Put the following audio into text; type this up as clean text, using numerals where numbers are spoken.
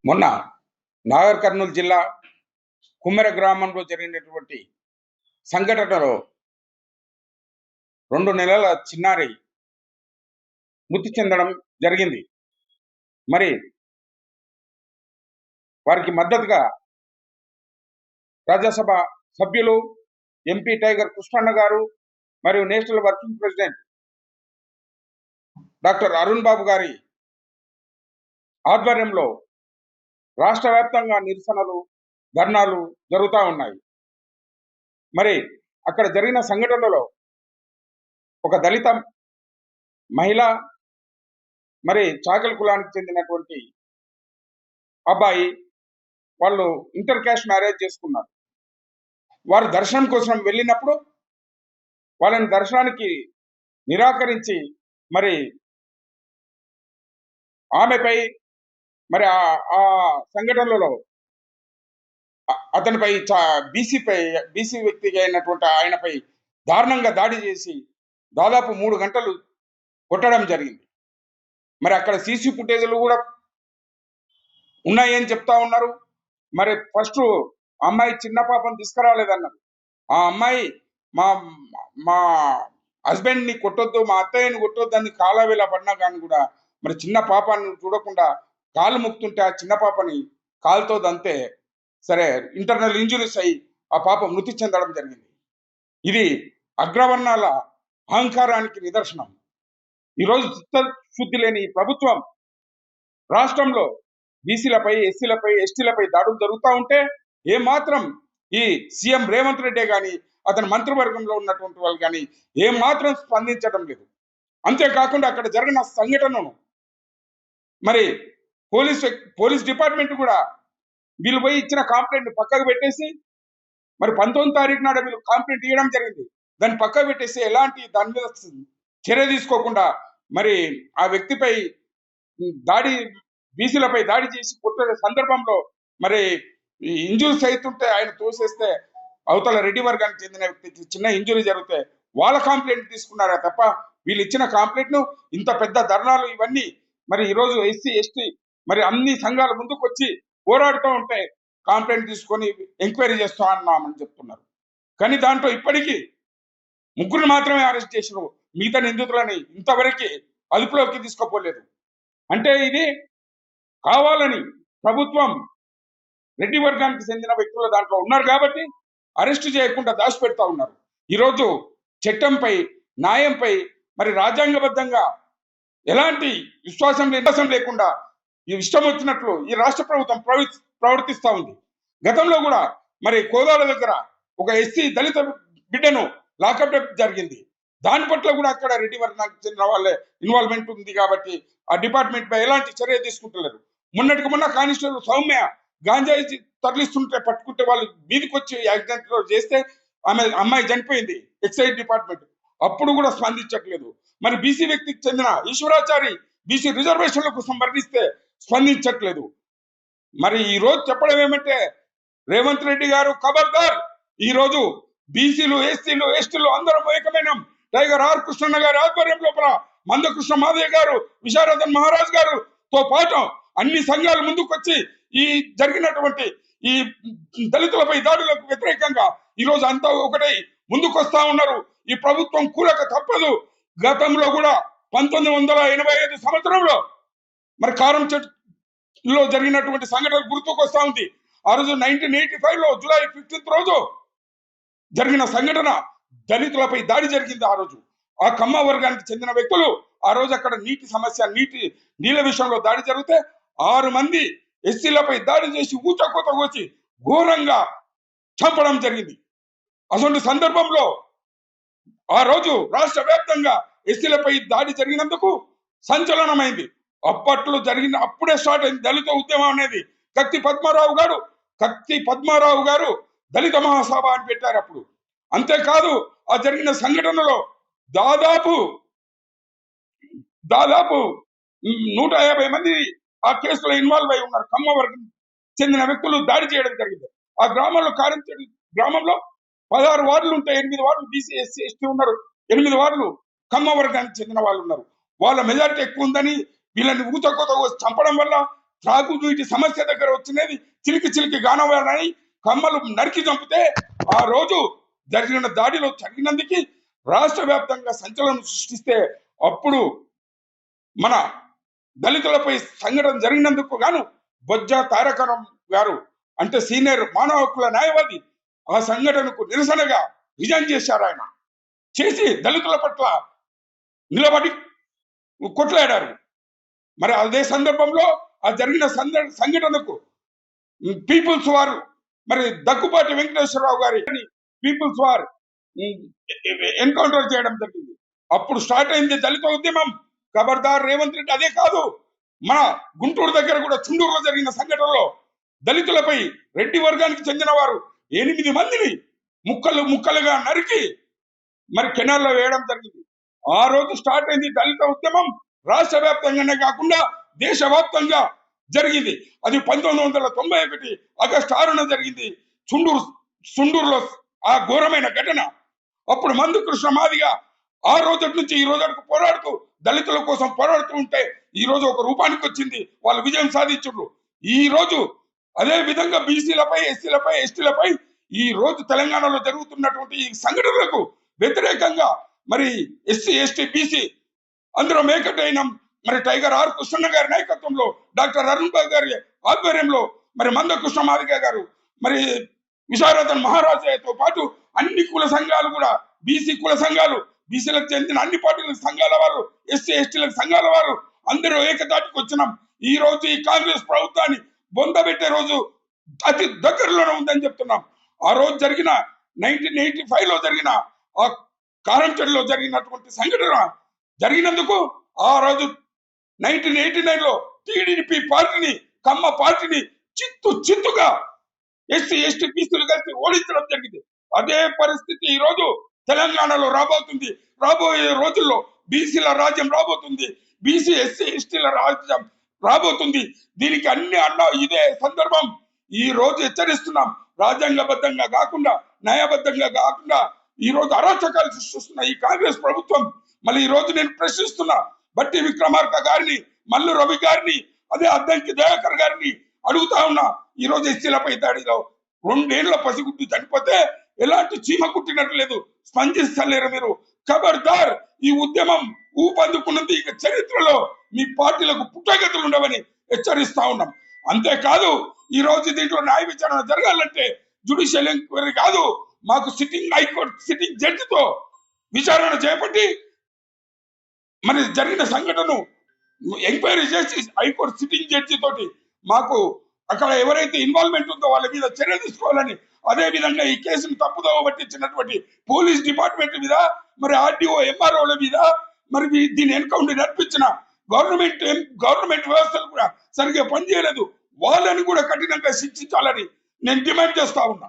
మొన్న నాగర్ కర్నూలు జిల్లా కుమ్మెర గ్రామంలో జరిగినటువంటి సంఘటనలో 2 నెలల చిన్నారి మృతి చెందడం జరిగింది. మరి వారికి మద్దతుగా రాజ్యసభ సభ్యులు ఎంపీ టైగర్ కృష్ణన్న గారు మరియు national working president doctor Arun Babu గారి ఆధ్వర్యంలో రాష్ట్ర వ్యాప్తంగా నిరసనలు, ధర్నాలు జరుగుతూ ఉన్నాయి. మరి అక్కడ జరిగిన సంఘటనలో ఒక దళిత మహిళ, మరి చాకలి కులానికి చెందినటువంటి అబ్బాయి వాళ్ళు ఇంటర్ క్యాస్ట్ మ్యారేజ్ చేసుకున్నారు. వారు దర్శనం కోసం వెళ్ళినప్పుడు వాళ్ళని దర్శనానికి నిరాకరించి మరి ఆమెపై మరి ఆ సంఘటనలో అతనిపై బీసీ వ్యక్తిగా అయినటువంటి ఆయనపై దారుణంగా దాడి చేసి దాదాపు 3 గంటలు కొట్టడం జరిగింది. మరి అక్కడ సీసీ ఫుటేజ్లు కూడా ఉన్నాయని చెప్తా ఉన్నారు. మరి ఫస్ట్ అమ్మాయి చిన్న పాపను తీసుకురాలేదన్నారు. ఆ అమ్మాయి మా మా హస్బెండ్ని కొట్టొద్దు, మా అత్తయ్యని కొట్టొద్దు అని కాలవేళ పడినా కానీ కూడా మరి చిన్న పాపను చూడకుండా కాలు ముక్తుంటే ఆ చిన్న పాపని కాలుతో దంతే సరే ఇంటర్నల్ ఇంజురీస్ అయ్యి ఆ పాప మృతి చెందడం జరిగింది. ఇది అగ్రవర్ణాల అహంకారానికి నిదర్శనం. ఈరోజు చిత్తశుద్ధి లేని ప్రభుత్వం రాష్ట్రంలో బీసీలపై, ఎస్సీలపై, ఎస్టీలపై దాడులు జరుగుతూ ఉంటే ఏమాత్రం ఈ సీఎం రేవంత్ రెడ్డి కానీ అతని మంత్రివర్గంలో ఉన్నటువంటి వాళ్ళు కానీ ఏమాత్రం స్పందించడం లేదు. అంతేకాకుండా అక్కడ జరిగిన సంఘటనను మరి పోలీస్ డిపార్ట్మెంట్ కూడా వీళ్ళు పోయి ఇచ్చిన కంప్లైంట్ పక్కకు పెట్టేసి మరి 19వ తారీఖు నాడు వీళ్ళు కంప్లైంట్ ఇవ్వడం జరిగింది. దాన్ని పక్కకు పెట్టేసి ఎలాంటి దాని మీద చర్య తీసుకోకుండా మరి ఆ వ్యక్తిపై బీసీలపై దాడి చేసి కొట్టే సందర్భంలో మరి ఇంజురీస్ అవుతుంటే ఆయన తోసేస్తే అవతల రెడ్డి వర్గానికి చెందిన వ్యక్తికి చిన్న ఇంజురీ జరిగితే వాళ్ళ కంప్లైంట్ తీసుకున్నారా తప్ప వీళ్ళు ఇచ్చిన కంప్లైంట్ను ఇంత పెద్ద ధర్నాలు ఇవన్నీ మరి ఈరోజు ఎస్సీ ఎస్టీ మరి అన్ని సంఘాల ముందుకు వచ్చి పోరాడుతూ ఉంటే కంప్లైంట్ తీసుకొని ఎంక్వైరీ చేస్తా అన్నామని చెప్తున్నారు. కానీ దాంట్లో ఇప్పటికీ 3 మాత్రమే అరెస్ట్ చేసినారు. మిగతా నిందితులని ఇంతవరకు అదుపులోకి తీసుకోపోలేదు. అంటే ఇది కావాలని ప్రభుత్వం రెడ్డి వర్గానికి చెందిన వ్యక్తులు దాంట్లో ఉన్నారు కాబట్టి అరెస్టు చేయకుండా దాచిపెడతా ఉన్నారు. ఈరోజు చట్టంపై, న్యాయంపై మరి రాజ్యాంగబద్ధంగా ఎలాంటి విశ్వాసం లేకుండా ఈ ఇష్టం వచ్చినట్లు ఈ రాష్ట్ర ప్రభుత్వం ప్రవర్తిస్తూ ఉంది. గతంలో కూడా మరి కోదాల దగ్గర ఒక ఎస్సీ దళిత బిడ్డను లాకప్ జరిగింది. దాని పట్ల కూడా అక్కడ రెడ్డి వర్గానికి చెందిన వాళ్ళే ఇన్వాల్వ్మెంట్ ఉంది కాబట్టి ఆ డిపార్ట్మెంట్ పై ఎలాంటి చర్య తీసుకుంటలేరు. మొన్న కానిస్టేబుల్ సౌమ్య గాంజాయి తరలిస్తుంటే పట్టుకుంటే వాళ్ళు మీదికి వచ్చి యాక్సిడెంట్ చేస్తే అమ్మాయి చనిపోయింది. ఎక్సైజ్ డిపార్ట్మెంట్ అప్పుడు కూడా స్పందించట్లేదు. మరి బీసీ వ్యక్తికి చెందిన ఈశ్వరాచారి బీసీ రిజర్వేషన్ల కోసం వర్ణిస్తే స్పందించట్లేదు. మరి ఈ రోజు చెప్పడం ఏమంటే రేవంత్ రెడ్డి గారు ఖబర్దార్, ఈ రోజు బీసీలు, ఎస్సీలు, ఎస్టీలు అందరం ఏకమైన టైగర్ ఆర్ కృష్ణన్న గారి ఆధ్వర్యం లోపల మందకృష్ణ మాదయ్య గారు, విశారదన్ మహారాజ్ గారుతో పాటు అన్ని సంఘాలు ముందుకొచ్చి ఈ జరిగినటువంటి ఈ దళితులపై దాడులకు వ్యతిరేకంగా ఈరోజు అంతా ఒకటై ముందుకొస్తా ఉన్నారు. ఈ ప్రభుత్వం కూలక తప్పదు. గతంలో కూడా 1985 సంవత్సరంలో మరి కారం చెట్టులో జరిగినటువంటి సంఘటనలు గుర్తుకొస్తా ఉంది. ఆ రోజు 1985లో జూలై 15 రోజు జరిగిన సంఘటన దళితులపై దాడి జరిగింది. ఆ రోజు ఆ కమ్మ వర్గానికి చెందిన వ్యక్తులు ఆ రోజు అక్కడ నీళ్ళ విషయంలో దాడి జరిగితే 6 మంది ఎస్సీలపై దాడి చేసి ఊచకోత కోసి ఘోరంగా చంపడం జరిగింది. అసలు సందర్భంలో ఆ రోజు రాష్ట్ర వ్యాప్తంగా ఎస్సీలపై దాడి జరిగినందుకు సంచలనమైంది. అప్పుడే స్టార్ట్ అయింది దళిత ఉద్యమం అనేది. కత్తి పద్మారావు గారు దళిత మహాసభ అని పెట్టారు అప్పుడు. అంతేకాదు ఆ జరిగిన సంఘటనలో దాదాపు 150 మంది ఆ కేసులో ఇన్వాల్వ్ అయి ఉన్నారు. కమ్మ వర్గం చెందిన వ్యక్తులు దాడి చేయడం జరిగింది. ఆ గ్రామంలో గ్రామంలో 16 వార్డులు ఉంటాయి. 8 వార్డులు బీసీ, ఎస్సీ, ఎస్టీ ఉన్నారు. 8 వార్డులు కమ్మ వర్గానికి చెందిన వాళ్ళు ఉన్నారు. వాళ్ళ మెజారిటీ ఎక్కువ ఉందని వీళ్ళని ఊతకోత చంపడం వల్ల త్రాగునీటి సమస్య దగ్గర వచ్చినది చిలికి చిలికి గానవాలని కమ్మలు నరికి చంపితే ఆ రోజు జరిగిన దాడిలో జరిగినందుకు రాష్ట్ర వ్యాప్తంగా సంచలనం సృష్టిస్తే అప్పుడు మన దళితులపై సంఘటన జరిగినందుకు గాను బొజ్జ తారకరం గారు అంటే సీనియర్ మానవ హక్కుల న్యాయవాది ఆ సంఘటనకు నిరసనగా రిజైన్ చేశారు. ఆయన చేసి దళితుల పట్ల నిలబడి కొట్లాడారు. మరి అదే సందర్భంలో ఆ జరిగిన సంఘటనకు పీపుల్స్ వారు మరి దగ్గుబాటి వెంకటేశ్వరరావు గారి పీపుల్స్ వార్ ఎన్కౌంటర్ చేయడం జరిగింది. అప్పుడు స్టార్ట్ అయింది దళిత ఉద్యమం. ఖబర్దార్ రేవంత్ రెడ్డి. అదే కాదు, మన గుంటూరు దగ్గర కూడా చుండూరులో జరిగిన సంఘటనలో దళితులపై రెడ్డి వర్గానికి చెందిన వారు 8 మందిని ముక్కలు ముక్కలుగా నరికి మరి కెనాల్లో వేయడం జరిగింది. ఆ రోజు స్టార్ట్ అయింది దళిత ఉద్యమం. రాష్ట్ర వ్యాప్తంగానే కాకుండా దేశవ్యాప్తంగా జరిగింది. అది 1991 ఆగస్టు 6న జరిగింది చుండూరులో ఆ ఘోరమైన ఘటన. అప్పుడు మందు కృష్ణ మాదిగా ఆ రోజు నుంచి ఈ రోజు వరకు పోరాడుతూ దళితుల కోసం పోరాడుతూ ఉంటే ఈ రోజు ఒక రూపానికి వచ్చింది. వాళ్ళు విజయం సాధించారు. ఈ రోజు అదే విధంగా బీసీలపై, ఎస్సీలపై, ఎస్టీలపై ఈ రోజు తెలంగాణలో జరుగుతున్నటువంటి ఈ సంఘటనలకు వ్యతిరేకంగా మరి ఎస్సీ, ఎస్టీ, బీసీ అందరూ మేకటైన మరి టైగర్ ఆర్ కృష్ణ గారి నాయకత్వంలో, డాక్టర్ అరుణ్ బాబు గారి ఆధ్వర్యంలో, మరి మంద కృష్ణ మాదిగ గారు, మరి విశారదన్ మహారాజాతో పాటు అన్ని కుల సంఘాలు కూడా, బీసీ కుల సంఘాలు, బీసీలకు చెందిన అన్ని పార్టీల సంఘాల వారు, ఎస్సీ ఎస్టీల సంఘాల వారు అందరూ ఏకతాటికి వచ్చినాం. ఈ రోజు ఈ కాంగ్రెస్ ప్రభుత్వాన్ని బొందబెట్టే రోజు అతి దగ్గరలోనే ఉందని చెప్తున్నాం. ఆ రోజు జరిగిన 1985లో జరిగిన ఆ కారంచెడులో జరిగినటువంటి సంఘటన జరిగినందుకు ఆ రోజు 1989లో టీడీపీ పార్టీని, కమ్మ పార్టీని చిత్తుగా ఎస్సీ ఎస్టీ బీసీలు కలిసి ఓడించడం జరిగింది. అదే పరిస్థితి ఈ రోజు తెలంగాణలో రాబోతుంది. రాబోయే రోజుల్లో బీసీల రాజ్యం రాబోతుంది. బీసీ ఎస్సీ ఎస్టీల రాజ్యం రాబోతుంది. దీనికి అన్ని ఇదే సందర్భం ఈ రోజు హెచ్చరిస్తున్నాం. రాజ్యాంగబద్ధంగా కాకుండా, న్యాయబద్ధంగా కాకుండా ఈ రోజు అరాచకాలు సృష్టిస్తున్న ఈ కాంగ్రెస్ ప్రభుత్వం మళ్ళీ ఈ రోజు నేను ప్రశ్నిస్తున్నా. బట్టి విక్రమార్క గారిని, మల్లు రవి గారిని, అదే అద్దంకి దయాకర్ గారిని అడుగుతా ఉన్నా. ఈ రోజు ఎస్సీలపై దాడిలో 2 ఏళ్ల పసిగుడ్డు చనిపోతే ఎలాంటి చీమ కుట్టినట్టు లేదు, స్పందిస్తలేరు మీరు. ఖబర్దార్, ఈ ఉద్యమం ఊపందుకున్నది ఇక చరిత్రలో మీ పార్టీలకు పుట్టగతులు ఉండవని హెచ్చరిస్తా ఉన్నాం. అంతేకాదు, ఈ రోజు దీంట్లో న్యాయ విచారణ జరగాలంటే జ్యుడిషియల్ ఎంక్వైరీ కాదు, మాకు హైకోర్టు సిట్టింగ్ జడ్జితో విచారణ చేపట్టి మరి జరిగిన సంఘటనను ఎంక్వైరీ చేసి హైకోర్టు సిట్టింగ్ జడ్జి తోటి మాకు అక్కడ ఎవరైతే ఇన్వాల్వ్మెంట్ ఉందో వాళ్ళ మీద చర్య తీసుకోవాలని, అదే విధంగా ఈ కేసును తప్పుదోవ పట్టించినటువంటి పోలీస్ డిపార్ట్మెంట్ మీద, మరి ఆర్డీఓ ఎంఆర్ఓల మీద, మరి దీన్ని ఎన్కౌంటర్ నడిపించిన గవర్నమెంట్ వ్యవస్థలు కూడా సరిగ్గా పనిచేయలేదు. వాళ్ళని కూడా కఠినంగా శిక్షించాలని నేను డిమాండ్ చేస్తా ఉన్నా.